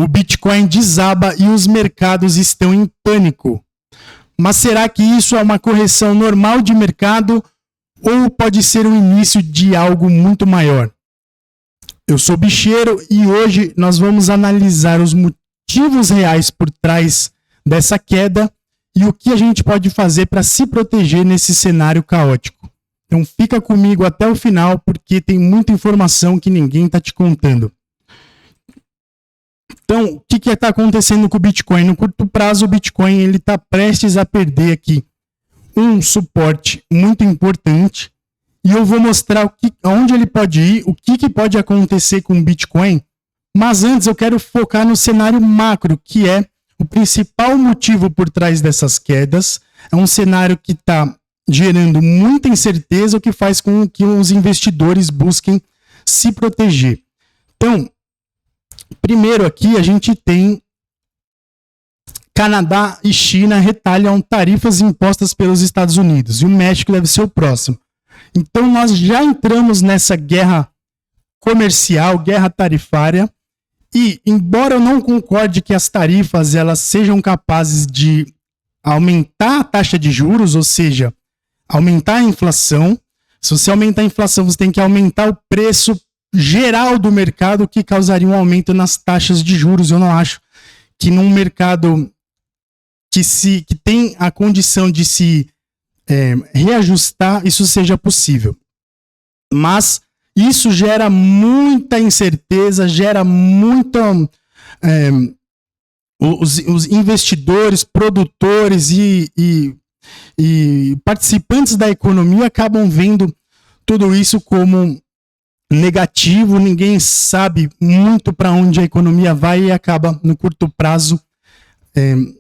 o Bitcoin desaba e os mercados estão em pânico. Mas será que isso é uma correção normal de mercado ou pode ser o início de algo muito maior? Eu sou Bicheiro e hoje nós vamos analisar os motivos reais por trás dessa queda e o que a gente pode fazer para se proteger nesse cenário caótico. Então fica comigo até o final porque tem muita informação que ninguém está te contando. Então, o que está acontecendo com o Bitcoin? No curto prazo, o Bitcoin está prestes a perder aqui um suporte muito importante. E eu vou mostrar aonde ele pode ir, o que pode acontecer com o Bitcoin. Mas antes eu quero focar no cenário macro, que é o principal motivo por trás dessas quedas. É um cenário que está gerando muita incerteza, o que faz com que os investidores busquem se proteger. Então, primeiro aqui a gente tem Canadá e China retalham tarifas impostas pelos Estados Unidos e o México deve ser o próximo. Então nós já entramos nessa guerra comercial, guerra tarifária e embora eu não concorde que as tarifas elas sejam capazes de aumentar a taxa de juros, ou seja, aumentar a inflação, se você aumentar a inflação você tem que aumentar o preço geral do mercado que causaria um aumento nas taxas de juros. Eu não acho que num mercado que tem a condição de se reajustar, isso seja possível. Mas isso gera muita incerteza, gera muita... os investidores, produtores e participantes da economia acabam vendo tudo isso como negativo, ninguém sabe muito para onde a economia vai e acaba no curto prazo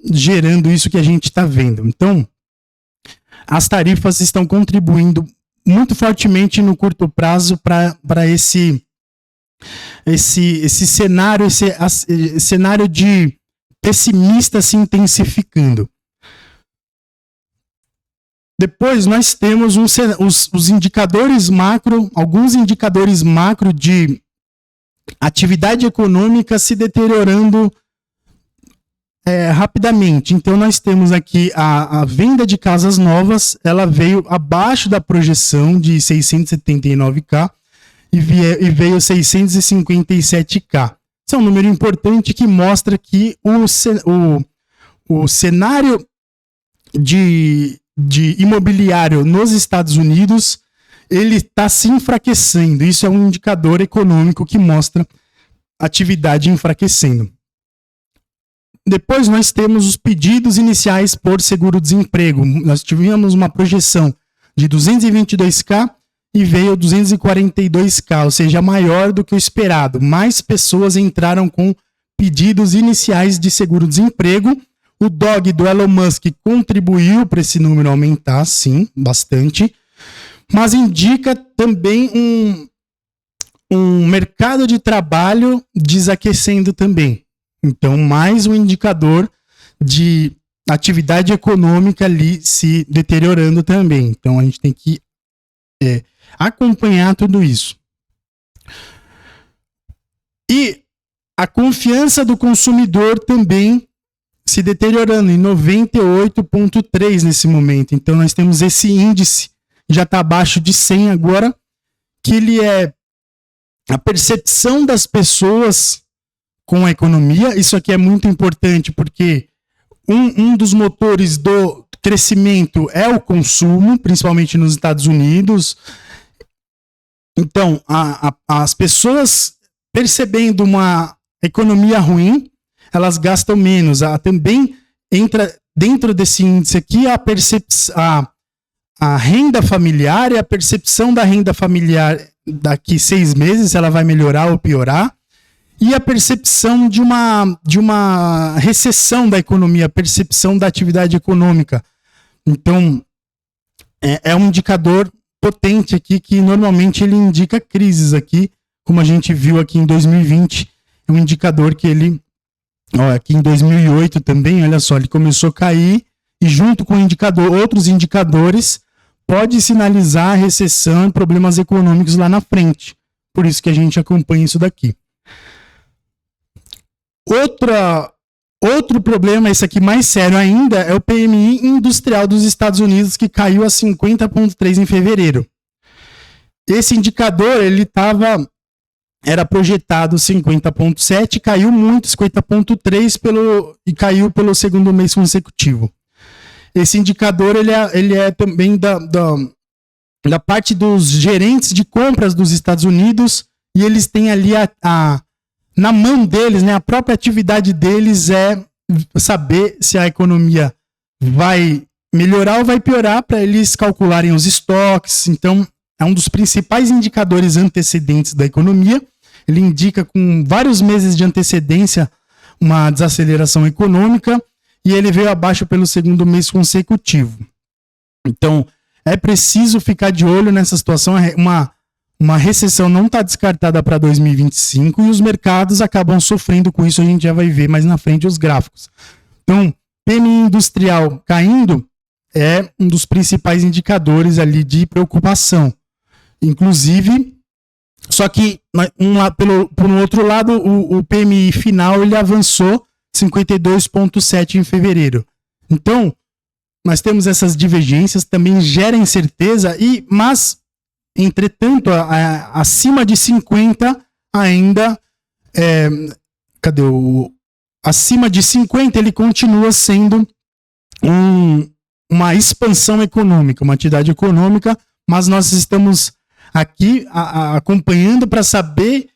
gerando isso que a gente está vendo. Então, as tarifas estão contribuindo muito fortemente no curto prazo para esse cenário, esse cenário de pessimista se intensificando. Depois nós temos os indicadores macro, alguns indicadores macro de atividade econômica se deteriorando rapidamente. Então nós temos aqui a venda de casas novas, ela veio abaixo da projeção de 679k e veio 657k. Isso é um número importante que mostra que o cenário de imobiliário nos Estados Unidos, ele está se enfraquecendo. Isso é um indicador econômico que mostra atividade enfraquecendo. Depois nós temos os pedidos iniciais por seguro-desemprego. Nós tivemos uma projeção de 222k e veio 242k, ou seja, maior do que o esperado. Mais pessoas entraram com pedidos iniciais de seguro-desemprego. O dog do Elon Musk contribuiu para esse número aumentar, sim, bastante, mas indica também um mercado de trabalho desaquecendo também. Então, mais um indicador de atividade econômica ali se deteriorando também. Então, a gente tem que acompanhar tudo isso. E a confiança do consumidor também se deteriorando em 98,3 nesse momento. Então nós temos esse índice, já está abaixo de 100 agora, que ele é a percepção das pessoas com a economia. Isso aqui é muito importante porque um dos motores do crescimento é o consumo, principalmente nos Estados Unidos. Então as pessoas percebendo uma economia ruim, elas gastam menos. Também entra dentro desse índice aqui a renda familiar e a percepção da renda familiar daqui 6 meses, se ela vai melhorar ou piorar, e a percepção de uma recessão da economia, a percepção da atividade econômica. Então, é um indicador potente aqui que normalmente ele indica crises aqui, como a gente viu aqui em 2020, é um indicador que ele... aqui em 2008 também, olha só, ele começou a cair e junto com outros indicadores pode sinalizar a recessão e problemas econômicos lá na frente. Por isso que a gente acompanha isso daqui. Outro problema, esse aqui mais sério ainda, é o PMI industrial dos Estados Unidos, que caiu a 50,3 em fevereiro. Esse indicador, era projetado 50,7, caiu muito, 50,3 e caiu pelo segundo mês consecutivo. Esse indicador, ele é também da parte dos gerentes de compras dos Estados Unidos, e eles têm ali na mão deles, né, a própria atividade deles é saber se a economia vai melhorar ou vai piorar, para eles calcularem os estoques. Então, é um dos principais indicadores antecedentes da economia. Ele indica com vários meses de antecedência uma desaceleração econômica, e ele veio abaixo pelo segundo mês consecutivo. Então, é preciso ficar de olho nessa situação. Uma recessão não está descartada para 2025 e os mercados acabam sofrendo com isso. A gente já vai ver mais na frente os gráficos. Então, PMI industrial caindo é um dos principais indicadores ali de preocupação. Inclusive, só que por um outro lado, o PMI final ele avançou 52,7 em fevereiro. Então, nós temos essas divergências, também gera incerteza, mas, entretanto, acima de 50 ainda, acima de 50 ele continua sendo uma expansão econômica, uma atividade econômica, mas nós estamos aqui acompanhando para saber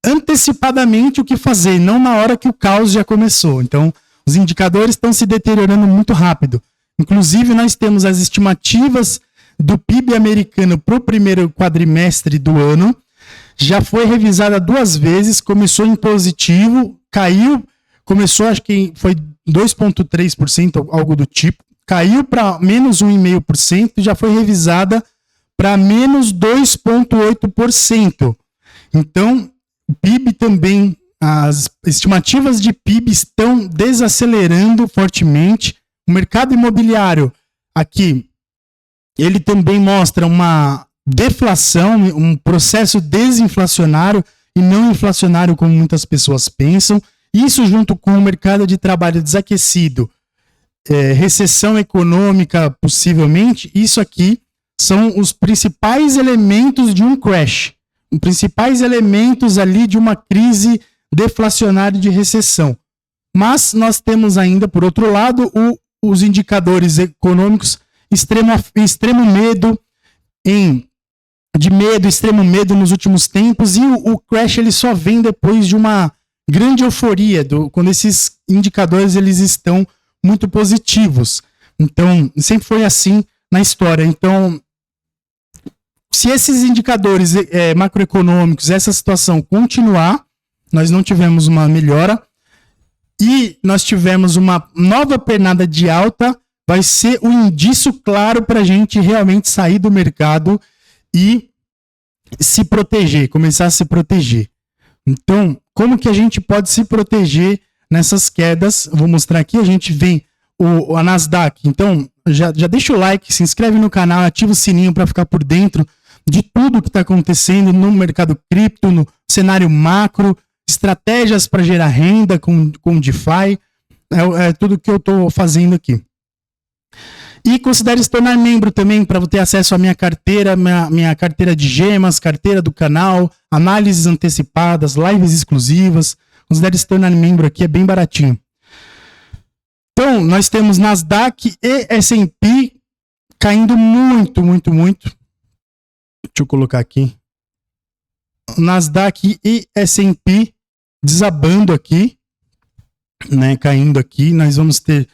antecipadamente o que fazer, não na hora que o caos já começou. Então, os indicadores estão se deteriorando muito rápido. Inclusive, nós temos as estimativas do PIB americano para o primeiro quadrimestre do ano. Já foi revisada 2 vezes, começou em positivo, caiu, começou, acho que foi 2,3%, algo do tipo, caiu para menos 1,5% e já foi revisada para menos 2,8%. Então, o PIB também, as estimativas de PIB estão desacelerando fortemente. O mercado imobiliário aqui, ele também mostra uma deflação, um processo desinflacionário e não inflacionário como muitas pessoas pensam. Isso junto com o mercado de trabalho desaquecido, recessão econômica possivelmente, isso aqui são os principais elementos de um crash, os principais elementos ali de uma crise deflacionária de recessão. Mas nós temos ainda, por outro lado, os indicadores econômicos, extremo medo, extremo medo nos últimos tempos, e o crash ele só vem depois de uma grande euforia, quando esses indicadores eles estão muito positivos. Então, sempre foi assim na história. Então, se esses indicadores macroeconômicos, essa situação continuar, nós não tivemos uma melhora e nós tivemos uma nova pernada de alta, vai ser um indício claro para a gente realmente sair do mercado e se proteger, começar a se proteger. Então, como que a gente pode se proteger nessas quedas? Eu vou mostrar aqui, a gente vem a Nasdaq. Então, já deixa o like, se inscreve no canal, ativa o sininho para ficar por dentro de tudo que está acontecendo no mercado cripto, no cenário macro, estratégias para gerar renda com DeFi, é tudo que eu estou fazendo aqui. E considere se tornar membro também para ter acesso à minha carteira, minha carteira de gemas, carteira do canal, análises antecipadas, lives exclusivas. Considere se tornar membro aqui, é bem baratinho. Então, nós temos Nasdaq e S&P caindo muito, muito, muito. Deixa eu colocar aqui. Nasdaq e S&P desabando aqui, né, caindo aqui. Nós vamos ter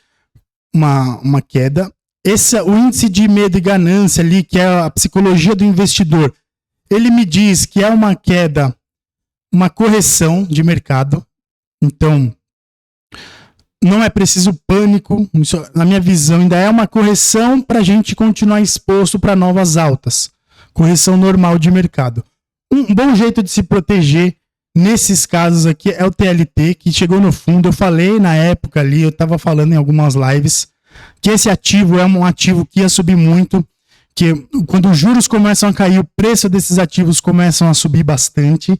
uma queda. O índice de medo e ganância ali, que é a psicologia do investidor, ele me diz que é uma queda, uma correção de mercado. Então, não é preciso pânico. Isso, na minha visão, ainda é uma correção para a gente continuar exposto para novas altas. Correção normal de mercado. Um bom jeito de se proteger nesses casos aqui é o TLT, que chegou no fundo. Eu falei na época ali, eu estava falando em algumas lives, que esse ativo é um ativo que ia subir muito, que quando os juros começam a cair, o preço desses ativos começam a subir bastante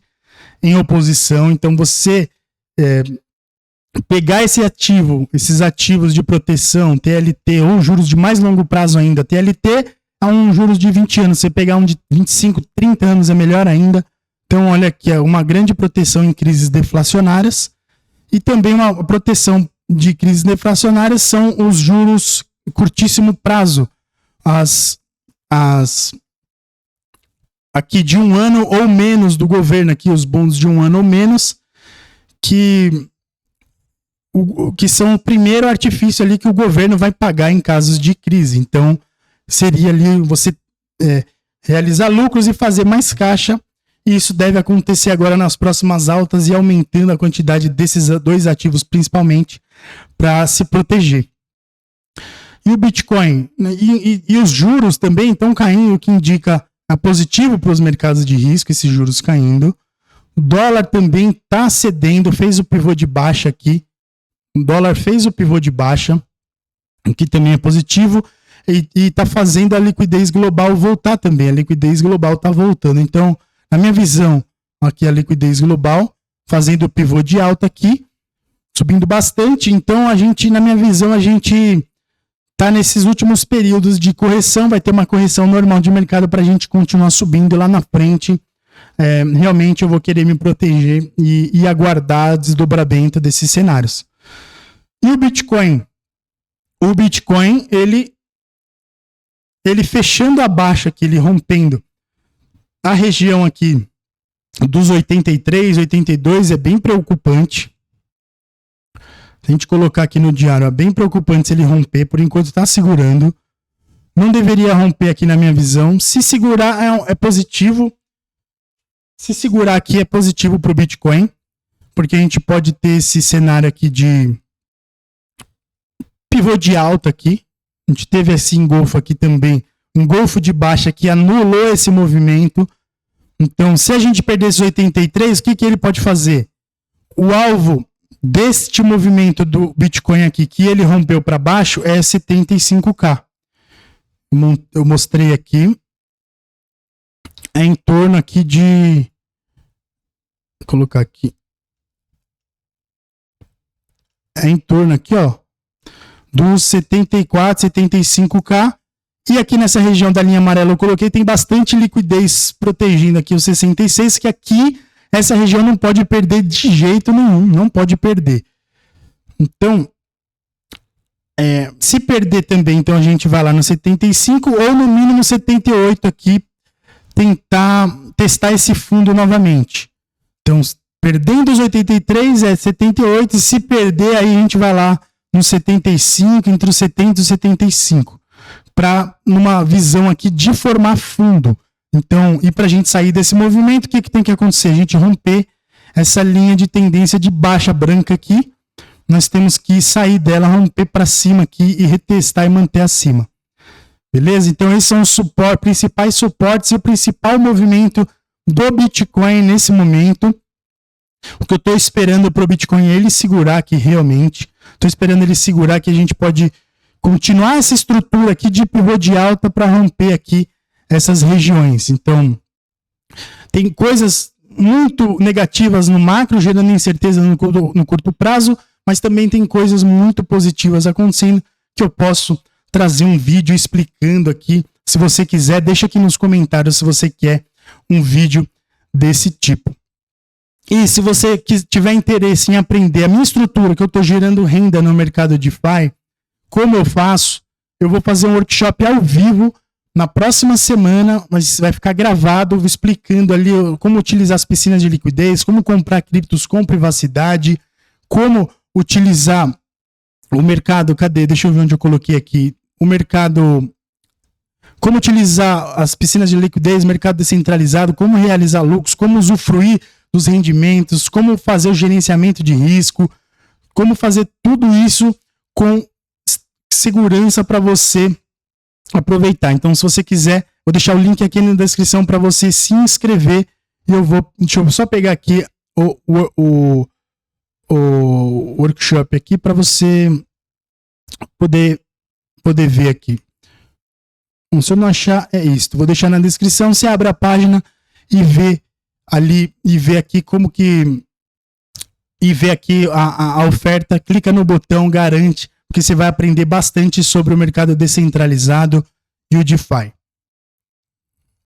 em oposição. Então você pegar esses ativos de proteção, TLT, ou juros de mais longo prazo ainda, TLT a um juros de 20 anos, você pegar um de 25, 30 anos é melhor ainda. Então, olha aqui, é uma grande proteção em crises deflacionárias, e também uma proteção de crises deflacionárias são os juros curtíssimo prazo, aqui de 1 ano ou menos do governo, aqui os bons de 1 ano ou menos, que são o primeiro artifício ali que o governo vai pagar em casos de crise. Então, seria ali você realizar lucros e fazer mais caixa, e isso deve acontecer agora nas próximas altas e aumentando a quantidade desses dois ativos principalmente para se proteger. E o Bitcoin e os juros também estão caindo, o que indica a positivo para os mercados de risco, esses juros caindo. O dólar também está cedendo, fez o pivô de baixa aqui. O dólar fez o pivô de baixa, o que também é positivo, e está fazendo a liquidez global voltar também. A liquidez global está voltando. Então, na minha visão, aqui a liquidez global fazendo o pivô de alta aqui, subindo bastante. Então, na minha visão, a gente está nesses últimos períodos de correção, vai ter uma correção normal de mercado para a gente continuar subindo lá na frente. Realmente eu vou querer me proteger e aguardar desdobramento desses cenários. E o Bitcoin? O Bitcoin, ele fechando a baixa aqui, ele rompendo a região aqui dos 83, 82 é bem preocupante. Se a gente colocar aqui no diário, é bem preocupante se ele romper, por enquanto está segurando. Não deveria romper aqui na minha visão. Se segurar é positivo. Se segurar aqui é positivo para o Bitcoin, porque a gente pode ter esse cenário aqui de pivô de alta aqui. A gente teve esse engolfo aqui também, um golfo de baixa que anulou esse movimento. Então, se a gente perder esses 83, o que ele pode fazer? O alvo deste movimento do Bitcoin aqui, que ele rompeu para baixo, é 75k. Eu mostrei aqui. É em torno aqui de... Vou colocar aqui. É em torno aqui, ó, dos 74, 75k. E aqui nessa região da linha amarela eu coloquei, tem bastante liquidez protegendo aqui os 66, que aqui essa região não pode perder de jeito nenhum, não pode perder. Então, se perder também, então a gente vai lá no 75 ou no mínimo 78 aqui, testar esse fundo novamente. Então, perdendo os 83 é 78, e se perder aí a gente vai lá no 75, entre os 70 e os 75, para numa visão aqui de formar fundo. Então, e para a gente sair desse movimento, o que tem que acontecer? A gente romper essa linha de tendência de baixa branca aqui, nós temos que sair dela, romper para cima aqui e retestar e manter acima. Beleza? Então, esses são os principais suportes e o principal movimento do Bitcoin nesse momento. O que eu estou esperando para o Bitcoin é ele segurar aqui realmente. Estou esperando ele segurar, que a gente pode continuar essa estrutura aqui de pivô de alta para romper aqui essas regiões. Então, tem coisas muito negativas no macro, gerando incerteza no curto prazo, mas também tem coisas muito positivas acontecendo, que eu posso trazer um vídeo explicando aqui. Se você quiser, deixa aqui nos comentários se você quer um vídeo desse tipo. E se você tiver interesse em aprender a minha estrutura, que eu estou gerando renda no mercado DeFi, como eu faço, eu vou fazer um workshop ao vivo na próxima semana, mas vai ficar gravado, explicando ali como utilizar as piscinas de liquidez, como comprar criptos com privacidade, como utilizar o mercado, deixa eu ver onde eu coloquei aqui, o mercado, como utilizar as piscinas de liquidez, mercado descentralizado, como realizar lucros, como usufruir dos rendimentos, como fazer o gerenciamento de risco, como fazer tudo isso com segurança para você aproveitar. Então, se você quiser, vou deixar o link aqui na descrição para você se inscrever. E deixa eu só pegar aqui o workshop aqui para você poder ver aqui. Bom, se eu não achar, é isso. Vou deixar na descrição. Você abre a página e vê ali, e vê aqui como que e ver aqui a oferta, clica no botão, garante, porque você vai aprender bastante sobre o mercado descentralizado e o DeFi.